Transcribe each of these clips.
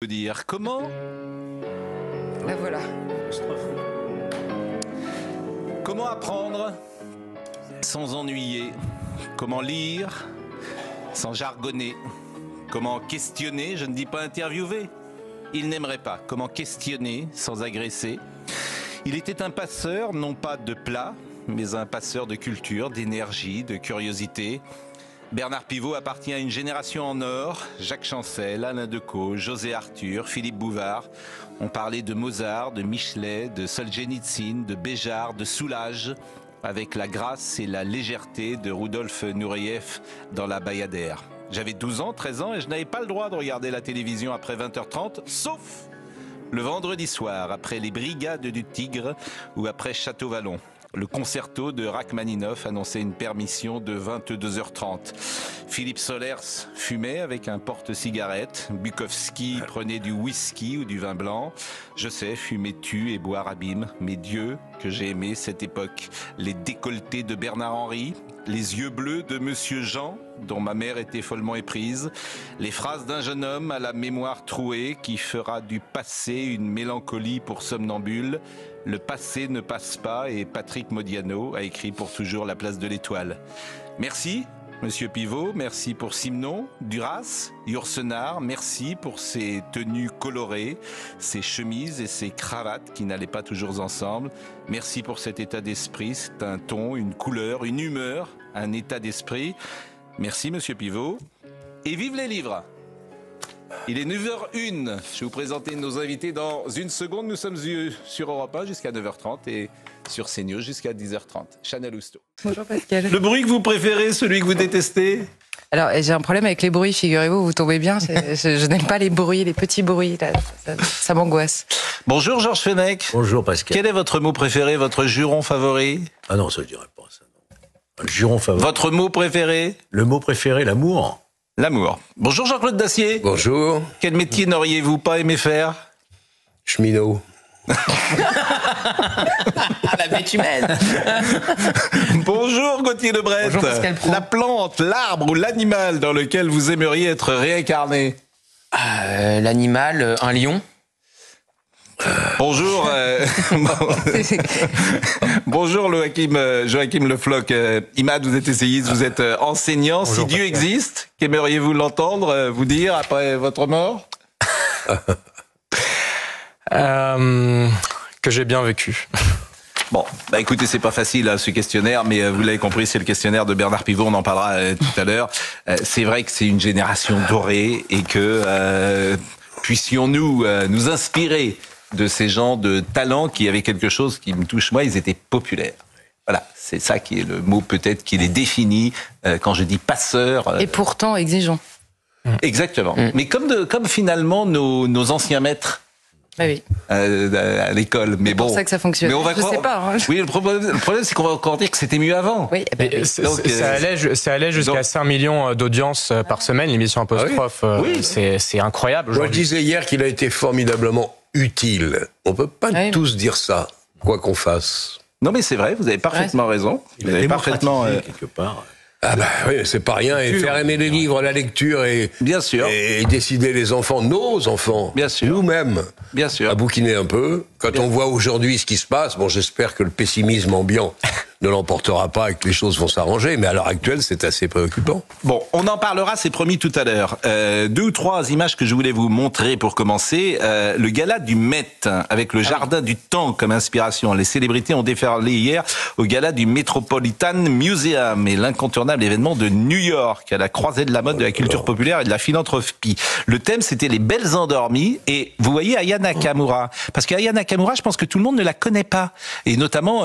Dire comment La voilà. Comment apprendre sans ennuyer? Comment lire sans jargonner? Comment questionner? Je ne dis pas interviewer. Il n'aimerait pas. Comment questionner sans agresser? Il était un passeur, non pas de plats, mais un passeur de culture, d'énergie, de curiosité. Bernard Pivot appartient à une génération en or. Jacques Chancel, Alain Decaux, José Arthur, Philippe Bouvard ont parlé de Mozart, de Michelet, de Solzhenitsyn, de Béjart, de Soulages, avec la grâce et la légèreté de Rudolf Nureyev dans La Bayadère. J'avais 12 ans, 13 ans et je n'avais pas le droit de regarder la télévision après 20h30, sauf le vendredi soir, après les Brigades du Tigre ou après Château-Vallon. Le concerto de Rachmaninoff annonçait une permission de 22h30. Philippe Solers fumait avec un porte-cigarette. Bukowski prenait du whisky ou du vin blanc. Je sais, fumer tue et boire abîme. Mais Dieu, que j'ai aimé cette époque. Les décolletés de Bernard Henry, les yeux bleus de Monsieur Jean, dont ma mère était follement éprise, les phrases d'un jeune homme à la mémoire trouée qui fera du passé une mélancolie pour somnambule. Le passé ne passe pas et Patrick Modiano a écrit pour toujours La Place de l'Étoile. Merci, Monsieur Pivot, merci pour Simon, Duras, Yourcenar, merci pour ces tenues colorées, ces chemises et ces cravates qui n'allaient pas toujours ensemble. Merci pour cet état d'esprit, c'est un ton, une couleur, une humeur, un état d'esprit. Merci, Monsieur Pivot. Et vive les livres! Il est 9h01. Je vais vous présenter nos invités dans une seconde. Nous sommes sur Europe 1 jusqu'à 9h30 et sur CNews jusqu'à 10h30. Chanel Housteau. Bonjour Pascal. Le bruit que vous préférez, celui que vous détestez? Alors, j'ai un problème avec les bruits, figurez-vous, vous tombez bien. Je n'aime pas les bruits, les petits bruits, là, ça m'angoisse. Bonjour Georges Fenech. Bonjour Pascal. Quel est votre mot préféré, votre juron favori? Ah non, ça je dirais pas ça. Non. Un juron favori. Votre mot préféré? Le mot préféré, l'amour. L'amour. Bonjour Jean-Claude Dacier. Bonjour. Quel métier n'auriez-vous pas aimé faire? Cheminot. La bête humaine. Bonjour Gauthier Lebret. Bonjour Pascal Praud. La plante, l'arbre ou l'animal dans lequel vous aimeriez être réincarné? L'animal, un lion. Bonjour, bonjour Joachim Le Floch. Imad, vous êtes essayiste, vous êtes enseignant. Bonjour, si Dieu Pascal. existe, qu'aimeriez-vous l'entendre vous dire après votre mort? Que j'ai bien vécu. Bon, bah écoutez, c'est pas facile ce questionnaire, mais vous l'avez compris, c'est le questionnaire de Bernard Pivot, on en parlera tout à l'heure. C'est vrai que c'est une génération dorée et que puissions-nous nous inspirer de ces gens de talent qui avaient quelque chose qui me touche moi, ils étaient populaires. Voilà, c'est ça qui est le mot peut-être qui les définit quand je dis passeur. Et pourtant exigeant. Exactement. Mais comme finalement nos anciens maîtres Bah oui. à l'école. Mais C'est bon, pour ça que ça fonctionne. mais on va Je sais pas. Hein. Oui, le problème c'est qu'on va encore dire que c'était mieux avant. Oui, bah oui. Ça allait jusqu'à donc- 5 millions d'audience par semaine, l'émission Apostrophe. Oui. C'est incroyable. Moi, je aujourd'hui. disais hier qu'il a été formidablement utile. On peut pas Oui. tous dire ça, quoi qu'on fasse. Non, mais c'est vrai, vous avez parfaitement raison. Vous avez parfaitement. quelque part. Ah bah oui, c'est pas rien. Et faire aimer les livres, la lecture et Bien sûr, décider les enfants, nos enfants, Bien sûr. nous-mêmes, bien sûr. à bouquiner un peu. Quand on voit aujourd'hui ce qui se passe, bon, j'espère que le pessimisme ambiant ne l'emportera pas et que les choses vont s'arranger. Mais à l'heure actuelle, c'est assez préoccupant. Bon, on en parlera, c'est promis tout à l'heure. 2 ou 3 images que je voulais vous montrer pour commencer. Le gala du Met, avec le Jardin du Temps comme inspiration. Les célébrités ont déferlé hier au gala du Metropolitan Museum et l'incontournable événement de New York, à la croisée de la mode, de la culture populaire et de la philanthropie. Le thème, c'était les belles endormies. Et vous voyez Aya Nakamura. Parce qu'Aya Nakamura, je pense que tout le monde ne la connaît pas. Et notamment,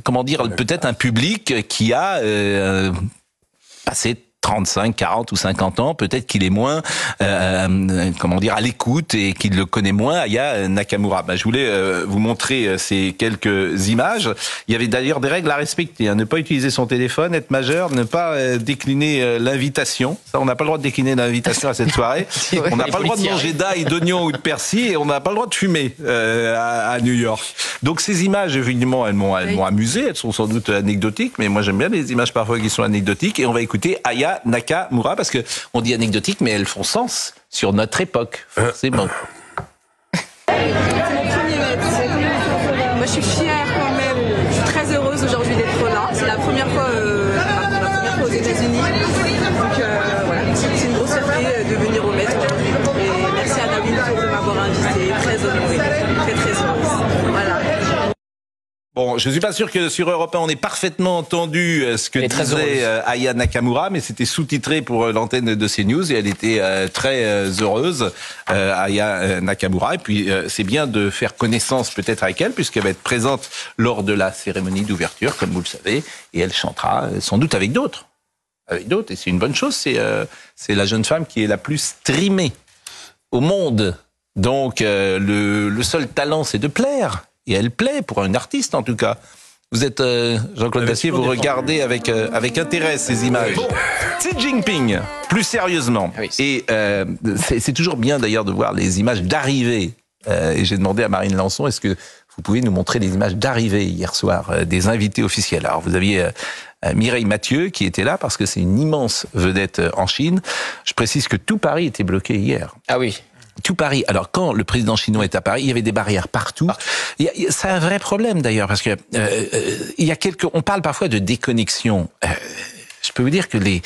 comment dire, peut-être un public qui a passé 35, 40 ou 50 ans, peut-être qu'il est moins, comment dire, à l'écoute et qu'il le connaît moins, Aya Nakamura. Je voulais vous montrer ces quelques images. Il y avait d'ailleurs des règles à respecter, hein. Ne pas utiliser son téléphone, être majeur, ne pas décliner l'invitation. Ça, on n'a pas le droit de décliner l'invitation à cette soirée. On n'a pas le droit de manger d'ail, d'oignons ou de persil et on n'a pas le droit de fumer à New York. Donc ces images, évidemment, elles m'ont amusé, elles sont sans doute anecdotiques, mais moi j'aime bien les images parfois qui sont anecdotiques et on va écouter Aya Nakamura parce que on dit anecdotique, mais elles font sens. sur notre époque, forcément. C'est mon premier maître. Moi, je suis fière quand même. Je suis très heureuse aujourd'hui d'être là. C'est la première fois aux États-Unis. Donc voilà, c'est une grosse fierté de venir au maître aujourd'hui. Et merci à Anna Wintour de m'avoir invitée. Très honorée, très heureuse. Voilà. Bon, je suis pas sûr que sur Europe 1, on ait parfaitement entendu ce que disait Aya Nakamura, mais c'était sous-titré pour l'antenne de CNews et elle était très heureuse, Aya Nakamura. Et puis, c'est bien de faire connaissance peut-être avec elle, puisqu'elle va être présente lors de la cérémonie d'ouverture, comme vous le savez, et elle chantera sans doute avec d'autres. Avec d'autres, et c'est une bonne chose. C'est la jeune femme qui est la plus streamée au monde. Donc, le seul talent, c'est de plaire. Et elle plaît pour un artiste, en tout cas. Vous êtes, Jean-Claude Dacier, vous regardez avec intérêt ces images. Xi Jinping, plus sérieusement. Oui. Et c'est toujours bien, d'ailleurs, de voir les images d'arrivée. Et j'ai demandé à Marine Lançon, est-ce que vous pouvez nous montrer les images d'arrivée hier soir, des invités officiels. Alors, vous aviez Mireille Mathieu qui était là, parce que c'est une immense vedette en Chine. Je précise que tout Paris était bloqué hier. Ah oui. Tout Paris. Alors, quand le président chinois est à Paris, il y avait des barrières partout. C'est un vrai problème, d'ailleurs, parce que on parle parfois de déconnexion. Je peux vous dire que les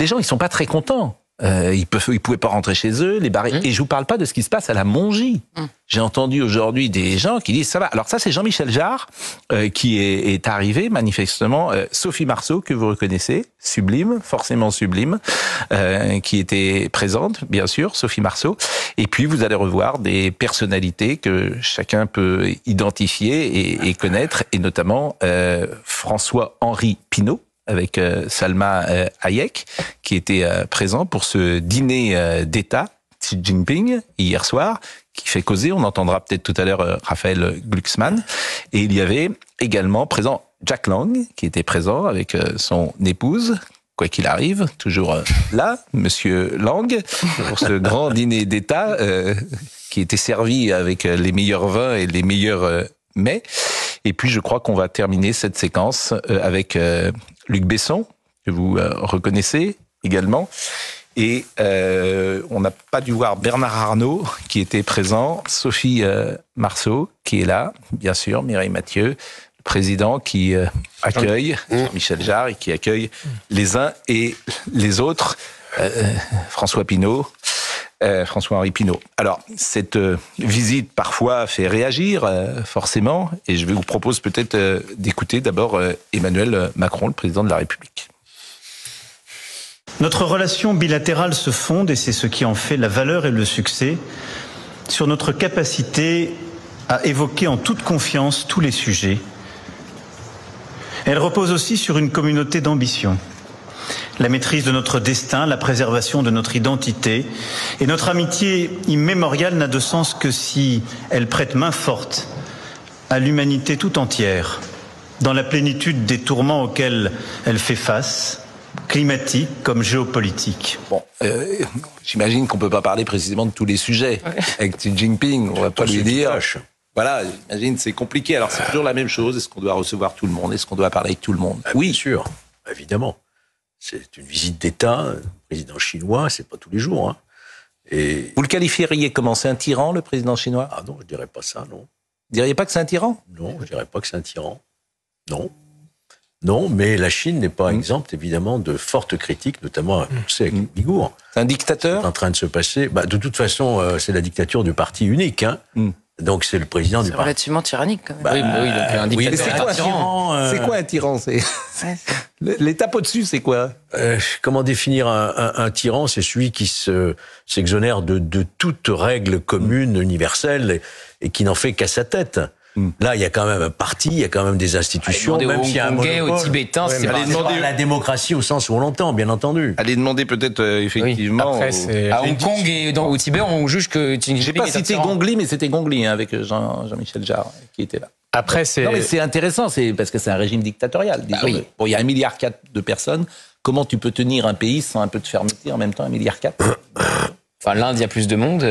gens, ils sont pas très contents. Ils pouvaient pas rentrer chez eux, les barrières. Et je vous parle pas de ce qui se passe à la Mongie. J'ai entendu aujourd'hui des gens qui disent ça va. Alors ça, c'est Jean-Michel Jarre qui est arrivé manifestement. Sophie Marceau, que vous reconnaissez, sublime, forcément sublime, qui était présente, bien sûr, Sophie Marceau. Et puis vous allez revoir des personnalités que chacun peut identifier et connaître, et notamment François-Henri Pinault, avec Salma Hayek, qui était présent pour ce dîner d'État, Xi Jinping, hier soir, qui fait causer. On entendra peut-être tout à l'heure Raphaël Glucksmann. Et il y avait également présent Jack Lang, qui était présent avec son épouse, quoi qu'il arrive, toujours là, Monsieur Lang, pour ce grand dîner d'État, qui était servi avec les meilleurs vins et les meilleurs mets. Et puis, je crois qu'on va terminer cette séquence avec Luc Besson, que vous reconnaissez également. Et on n'a pas dû voir Bernard Arnault, qui était présent, Sophie Marceau, qui est là, bien sûr, Mireille Mathieu, le président qui accueille Michel Jarre et qui accueille les uns et les autres, François Pinault. François-Henri Pinault. Alors, cette visite parfois fait réagir, forcément, et je vous propose peut-être d'écouter d'abord Emmanuel Macron, le président de la République. Notre relation bilatérale se fonde, et c'est ce qui en fait la valeur et le succès, sur notre capacité à évoquer en toute confiance tous les sujets. Elle repose aussi sur une communauté d'ambition. La maîtrise de notre destin, la préservation de notre identité. Et notre amitié immémoriale n'a de sens que si elle prête main forte à l'humanité tout entière, dans la plénitude des tourments auxquels elle fait face, climatiques comme géopolitiques. Bon, j'imagine qu'on peut pas parler précisément de tous les sujets avec Xi Jinping. On va pas lui dire. Voilà, j'imagine c'est compliqué. Alors c'est toujours la même chose. Est-ce qu'on doit recevoir tout le monde? Est-ce qu'on doit parler avec tout le monde? Oui, bien sûr, évidemment. C'est une visite d'État, le président chinois, c'est pas tous les jours. Hein. Et... Vous le qualifieriez comment? C'est un tyran, le président chinois? Ah non, je dirais pas ça, non. Vous diriez pas que c'est un tyran? Non, je dirais pas que c'est un tyran. Non. Non, mais la Chine n'est pas exempte, évidemment, de fortes critiques, notamment, on sait, avec les Ouïghours. C'est un dictateur? C'est en train de se passer. Bah, de toute façon, c'est la dictature du parti unique, hein. Donc c'est le président du parti. C'est relativement tyrannique, quand même. Bah, oui, donc un dictateur. C'est quoi un tyran? C'est quoi un tyran? L'étape au-dessus, c'est quoi? Comment définir un tyran? C'est celui qui s'exonère de toute règle commune, universelle, et qui n'en fait qu'à sa tête. Là, il y a quand même un parti, il y a quand même des institutions. Même s'il y a un monopole, aux Tibétains, c'est pas la démocratie au sens où on l'entend, bien entendu. Allez demander peut-être effectivement. Après, à Hong Kong et au Tibet, on juge que j'ai pas cité Gongli, mais c'était Gongli avec Jean-Michel Jarre qui était là. Après, c'est. Non, mais c'est intéressant, c'est parce que c'est un régime dictatorial. Oui. Bon, il y a 1,4 milliard de personnes. Comment tu peux tenir un pays sans un peu de fermeté en même temps, 1,4 milliard? Enfin, l'Inde, il y a plus de monde.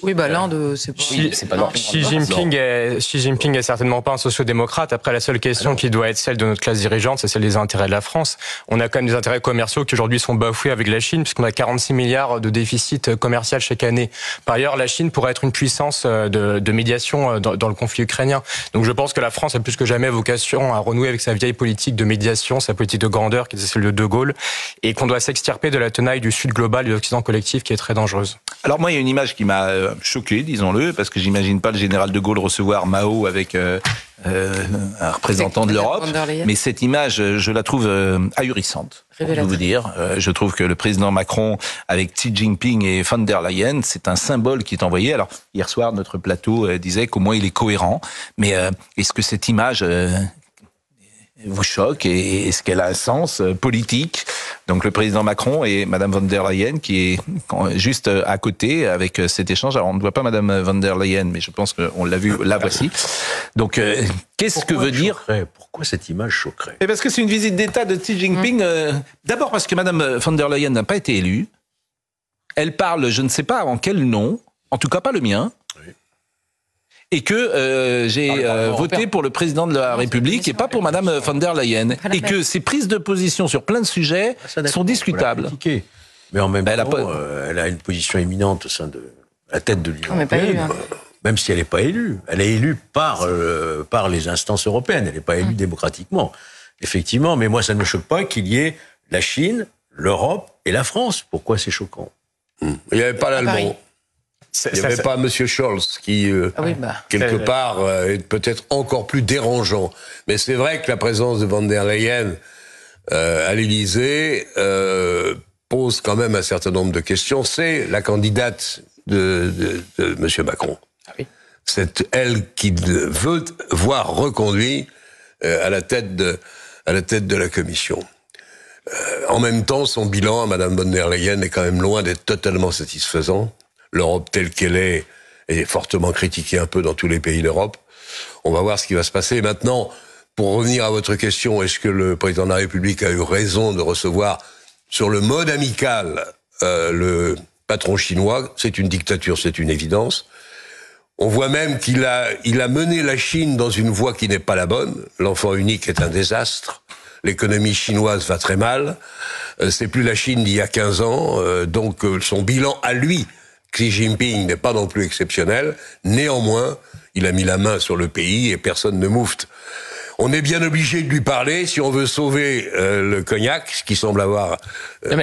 Oui, l'Inde, c'est pas... c'est pas Xi Jinping est certainement pas un sociodémocrate. Après, la seule question qui doit être celle de notre classe dirigeante, c'est celle des intérêts de la France. On a quand même des intérêts commerciaux qui aujourd'hui sont bafoués avec la Chine, puisqu'on a 46 milliards de déficit commercial chaque année. Par ailleurs, la Chine pourrait être une puissance de médiation dans le conflit ukrainien. Donc je pense que la France a plus que jamais vocation à renouer avec sa vieille politique de médiation, sa politique de grandeur qui était celle de De Gaulle, et qu'on doit s'extirper de la tenaille du Sud global et de l'Occident collectif qui est très dangereuse. Alors moi, il y a une image qui m'a choqué, disons-le, parce que j'imagine pas le général de Gaulle recevoir Mao avec un représentant de l'Europe. Mais cette image, je la trouve ahurissante. Pour tout vous dire, je trouve que le président Macron avec Xi Jinping et von der Leyen, c'est un symbole qui est envoyé. Alors hier soir, notre plateau disait qu'au moins il est cohérent. Mais est-ce que cette image vous choque et est-ce qu'elle a un sens politique? Donc le président Macron et Madame von der Leyen qui est juste à côté avec cet échange. Alors on ne voit pas Madame von der Leyen, mais je pense qu'on l'a vu, la voici. Donc qu'est-ce que veut dire? Pourquoi cette image choquerait? Et parce que c'est une visite d'État de Xi Jinping. D'abord parce que Madame von der Leyen n'a pas été élue. Elle parle, je ne sais pas en quel nom, en tout cas pas le mien. Et que j'ai voté pour le président de la République et pas pour Madame von der Leyen. Et que ses prises de position sur plein de sujets sont discutables. Mais en même temps, elle a une position éminente au sein de la tête de l'Union européenne, même si elle n'est pas élue. Elle est élue par les instances européennes, elle n'est pas élue démocratiquement. Effectivement, mais moi ça ne me choque pas qu'il y ait la Chine, l'Europe et la France. Pourquoi c'est choquant? Il n'y avait pas l'Allemand. Il n'y avait pas M. Scholz qui, quelque part, est peut-être encore plus dérangeant. Mais c'est vrai que la présence de von der Leyen à l'Élysée pose quand même un certain nombre de questions. C'est la candidate de M. Macron. C'est elle qui veut voir reconduit à la tête de la Commission. En même temps, son bilan à Mme von der Leyen est quand même loin d'être totalement satisfaisant. L'Europe telle qu'elle est fortement critiquée un peu dans tous les pays d'Europe. On va voir ce qui va se passer. Maintenant, pour revenir à votre question, est-ce que le président de la République a eu raison de recevoir sur le mode amical le patron chinois? C'est une dictature, c'est une évidence. On voit même qu'il a mené la Chine dans une voie qui n'est pas la bonne. L'enfant unique est un désastre. L'économie chinoise va très mal. C'est plus la Chine d'il y a 15 ans. Donc son bilan à lui, Xi Jinping, n'est pas non plus exceptionnel. Néanmoins, il a mis la main sur le pays et personne ne moufte. On est bien obligé de lui parler si on veut sauver le cognac, ce qui semble avoir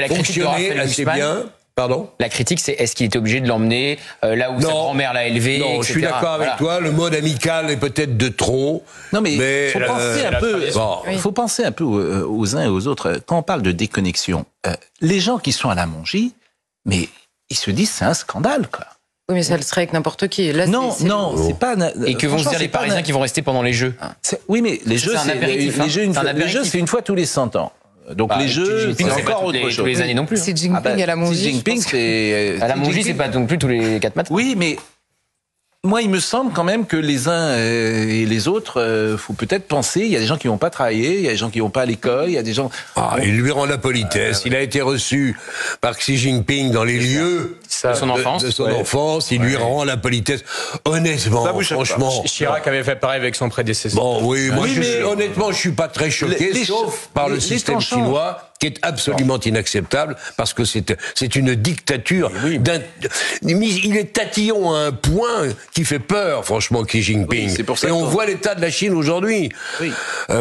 fonctionné assez bien. Pardon ? La critique, c'est est-ce qu'il était obligé de l'emmener là où sa grand-mère l'a élevé, Non, etc. je suis d'accord avec toi. Le mode amical est peut-être de trop. Non, mais faut penser un peu. Il faut penser un peu aux uns et aux autres. Quand on parle de déconnexion, les gens qui sont à la Mongie, mais ils se disent c'est un scandale, quoi. Oui, mais ça le serait avec n'importe qui. Là, c'est pas. Et que vont se dire les Parisiens qui vont rester pendant les Jeux? Oui, mais les Jeux, c'est une fois tous les 100 ans. Donc les Jeux, c'est encore autre chose. Tous les années non plus. Xi Jinping à la Mongie. Xi Jinping, c'est à la Mongie, c'est pas non plus tous les 4 matins. Oui, mais moi, il me semble quand même que les uns et les autres, faut peut-être penser. Il y a des gens qui vont pas travailler, il y a des gens qui vont pas à l'école, il y a des gens. Il lui rend la politesse. Il a été reçu par Xi Jinping dans les lieux de son enfance. Il lui rend la politesse. Honnêtement, franchement. Chirac avait fait pareil avec son prédécesseur. Bon, oui, honnêtement, je suis pas très choqué, sauf par le système chinois, qui est absolument inacceptable, parce que c'est une dictature. Il est tatillon à un point qui fait peur, franchement, Xi Jinping. Et on voit l'état de la Chine aujourd'hui.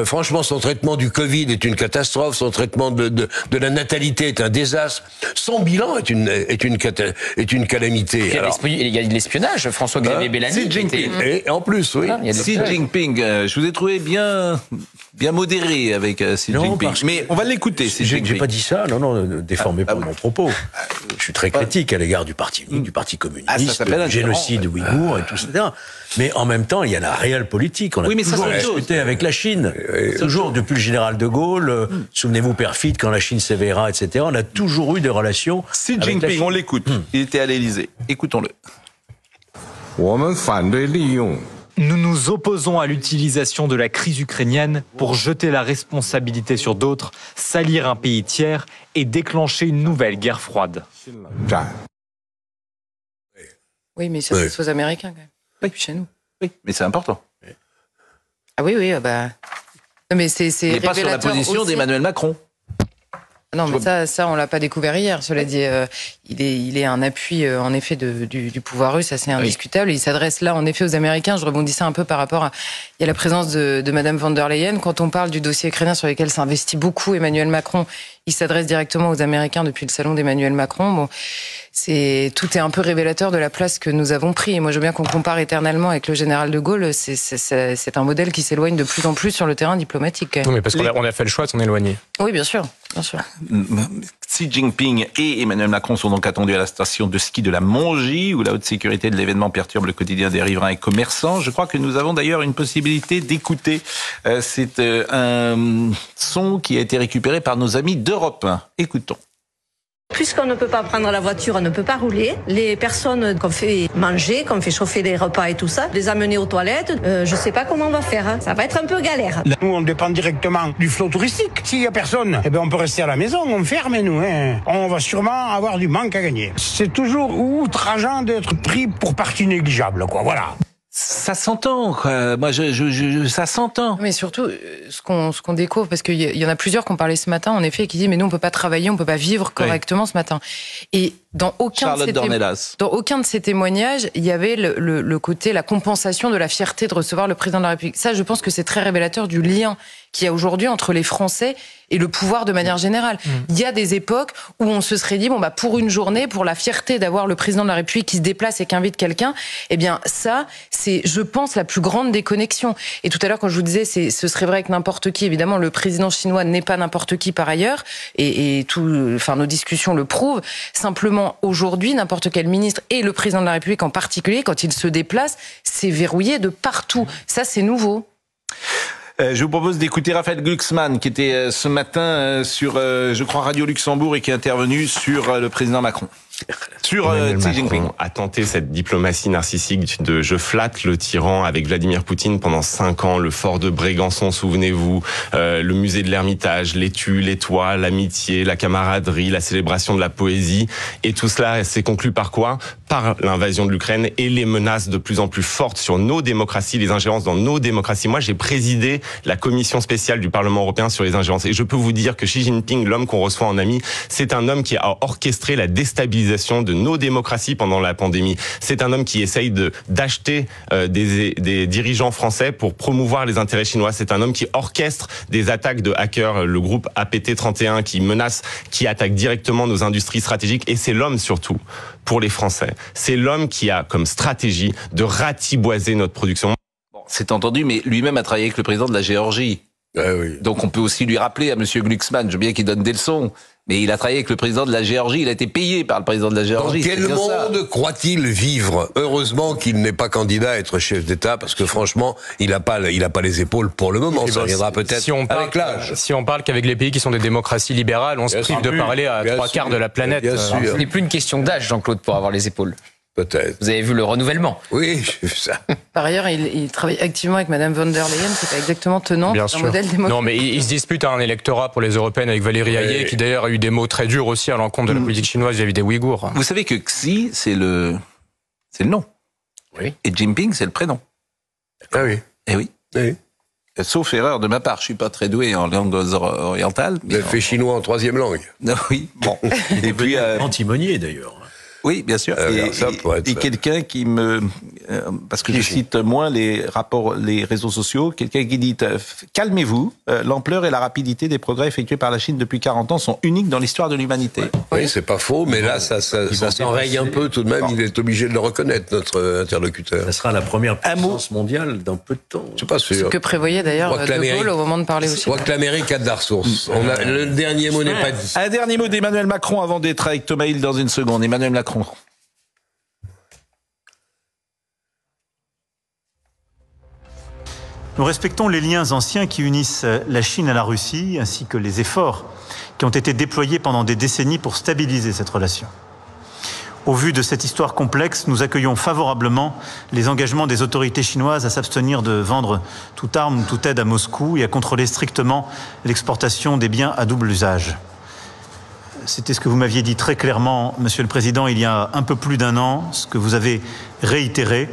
Franchement, son traitement du Covid est une catastrophe, son traitement de la natalité est un désastre, son bilan est une calamité. Il y a de l'espionnage, François-Xavier Bellamy. Xi Jinping. Et en plus, oui. Xi Jinping, je vous ai trouvé bien modéré avec Xi Jinping. Mais on va l'écouter. J'ai pas dit ça, non, déformez pas mon propos. Je suis très critique à l'égard du parti unique, du parti communiste, du génocide ouïghour et tout ça. Mais en même temps, il y a la réelle politique. On a toujours discuté avec la Chine. Toujours, depuis le général de Gaulle, souvenez-vous, perfide, quand la Chine s'éveillera, etc. On a toujours eu des relations. Xi Jinping, on l'écoute. Il était à l'Élysée. Écoutons-le. Nous nous opposons à l'utilisation de la crise ukrainienne pour jeter la responsabilité sur d'autres, salir un pays tiers et déclencher une nouvelle guerre froide. Oui, mais ça c'est aux Américains quand même. Oui, chez nous. Oui, mais c'est important. Ah oui, bah. Non, mais c'est il n'est pas sur la position d'Emmanuel Macron. Non, mais ça, on l'a pas découvert hier. Cela dit, il est un appui, en effet, du pouvoir russe, ça c'est indiscutable. Il s'adresse là, en effet, aux Américains. Je rebondissais un peu par rapport à il y a la présence de Madame von der Leyen. Quand on parle du dossier ukrainien sur lequel s'investit beaucoup Emmanuel Macron, il s'adresse directement aux Américains depuis le salon d'Emmanuel Macron. Bon, tout est un peu révélateur de la place que nous avons pris. Et moi, je veux bien qu'on compare éternellement avec le général de Gaulle. C'est un modèle qui s'éloigne de plus en plus sur le terrain diplomatique. Non, mais parce qu'on a fait le choix de s'en éloigner. Oui, bien sûr. Bien sûr. Xi Jinping et Emmanuel Macron sont donc attendus à la station de ski de la Mongie, où la haute sécurité de l'événement perturbe le quotidien des riverains et commerçants. Je crois que nous avons d'ailleurs une possibilité d'écouter. C'est un son qui a été récupéré par nos amis d'Europe 1. Écoutons. Puisqu'on ne peut pas prendre la voiture, on ne peut pas rouler. Les personnes qu'on fait manger, qu'on fait chauffer des repas et tout ça, les amener aux toilettes, je sais pas comment on va faire. Hein. Ça va être un peu galère. Nous, on dépend directement du flot touristique. S'il y a personne, on peut rester à la maison, on ferme nous. On va sûrement avoir du manque à gagner. C'est toujours outrageant d'être pris pour partie négligeable, quoi. Voilà. Ça s'entend, quoi. Moi, ça s'entend. Mais surtout, ce qu'on découvre, parce qu'il y en a plusieurs qui ont parlé ce matin, en effet, qui disent mais nous on peut pas travailler, on peut pas vivre correctement ce matin. Et dans aucun de ces témoignages, il y avait le côté, la compensation de la fierté de recevoir le président de la République. Ça, je pense que c'est très révélateur du lien qu'il y a aujourd'hui entre les Français et le pouvoir de manière générale. Il y a des époques où on se serait dit, pour une journée, pour la fierté d'avoir le président de la République qui se déplace et qui invite quelqu'un, ça, c'est, je pense, la plus grande déconnexion. Et tout à l'heure, quand je vous disais, ce serait vrai que n'importe qui, évidemment, le président chinois n'est pas n'importe qui par ailleurs, et nos discussions le prouvent. Simplement, aujourd'hui, n'importe quel ministre, et le président de la République en particulier, quand il se déplace, c'est verrouillé de partout. Ça, c'est nouveau. Je vous propose d'écouter Raphaël Glucksmann, qui était ce matin sur, je crois, Radio Luxembourg et qui est intervenu sur le président Macron. Sur Xi Jinping. A tenté cette diplomatie narcissique de je flatte le tyran avec Vladimir Poutine pendant 5 ans, le fort de Brégançon, souvenez-vous, le musée de l'Ermitage, l'étui, l'étoile, l'amitié, la camaraderie, la célébration de la poésie. Et tout cela s'est conclu par quoi? Par l'invasion de l'Ukraine et les menaces de plus en plus fortes sur nos démocraties, les ingérences dans nos démocraties. Moi, j'ai présidé la commission spéciale du Parlement européen sur les ingérences. Et je peux vous dire que Xi Jinping, l'homme qu'on reçoit en ami, c'est un homme qui a orchestré la déstabilisation de nos démocraties pendant la pandémie. C'est un homme qui essaye d'acheter des dirigeants français pour promouvoir les intérêts chinois. C'est un homme qui orchestre des attaques de hackers, le groupe APT31 qui menace, qui attaque directement nos industries stratégiques. Et c'est l'homme surtout, pour les Français, c'est l'homme qui a comme stratégie de ratiboiser notre production. Bon, c'est entendu, mais lui-même a travaillé avec le président de la Géorgie. Oui. Donc on peut aussi lui rappeler à Monsieur Glucksmann, je veux bien qu'il donne des leçons, mais il a travaillé avec le président de la Géorgie, il a été payé par le président de la Géorgie. Dans quel monde croit-il vivre? Heureusement qu'il n'est pas candidat à être chef d'État, parce que franchement, il a pas les épaules pour le moment. Ça viendra peut-être avec l'âge. Si on parle qu'avec les pays qui sont des démocraties libérales, on se prive de parler à 3/4 de la planète. Ce n'est plus une question d'âge, Jean-Claude, pour avoir les épaules. Peut-être. Vous avez vu le renouvellement? Oui, j'ai vu ça. Par ailleurs, il travaille activement avec Madame von der Leyen, c'est pas exactement tenant d'un modèle démocratique. Non, mais il se dispute à un électorat pour les européennes avec Valérie Hayé, qui d'ailleurs a eu des mots très durs aussi à l'encontre de la politique chinoise vis-à-vis des Ouïghours. Vous savez que Xi, c'est le nom. Oui. Et Jinping, c'est le prénom. Ah oui. Eh oui. Oui. Sauf erreur de ma part, je suis pas très doué en langue orientale. Vous avez fait chinois en 3e langue. Non, oui, bon. Et puis antimonier d'ailleurs. Oui, bien sûr. Et quelqu'un qui parce que je cite moins les réseaux sociaux, quelqu'un qui dit calmez-vous, l'ampleur et la rapidité des progrès effectués par la Chine depuis 40 ans sont uniques dans l'histoire de l'humanité. Oui, c'est pas faux, mais là, ça s'enraye un peu tout de même. Il est obligé de le reconnaître, notre interlocuteur. Ça sera la première puissance mondiale dans peu de temps. Je suis pas sûr. Ce que prévoyait d'ailleurs De Gaulle au moment de parler aussi. Je crois que l'Amérique a de la ressource. Le dernier mot n'est pas dit. Un dernier mot d'Emmanuel Macron avant d'être avec Thomas Hill dans une seconde. Emmanuel Macron. Nous respectons les liens anciens qui unissent la Chine à la Russie, ainsi que les efforts qui ont été déployés pendant des décennies pour stabiliser cette relation. Au vu de cette histoire complexe, nous accueillons favorablement les engagements des autorités chinoises à s'abstenir de vendre toute arme ou toute aide à Moscou et à contrôler strictement l'exportation des biens à double usage. c'était ce que vous m'aviez dit très clairement, Monsieur le Président, il y a un peu plus d'1 an, ce que vous avez réitéré.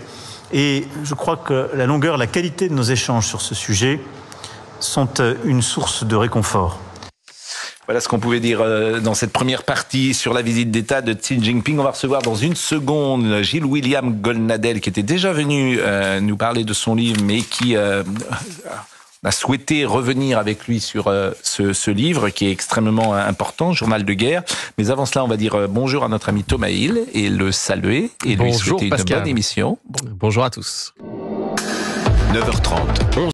Et je crois que la longueur, la qualité de nos échanges sur ce sujet sont une source de réconfort. Voilà ce qu'on pouvait dire dans cette première partie sur la visite d'État de Xi Jinping. On va recevoir dans une seconde Gilles William Golnadel, qui était déjà venu nous parler de son livre, mais qui a souhaité revenir avec lui sur ce livre qui est extrêmement important, Journal de guerre. Mais avant cela, on va dire bonjour à notre ami Thomas Hill et le saluer et lui souhaiter une bonne émission. Bonjour à tous. 9h30.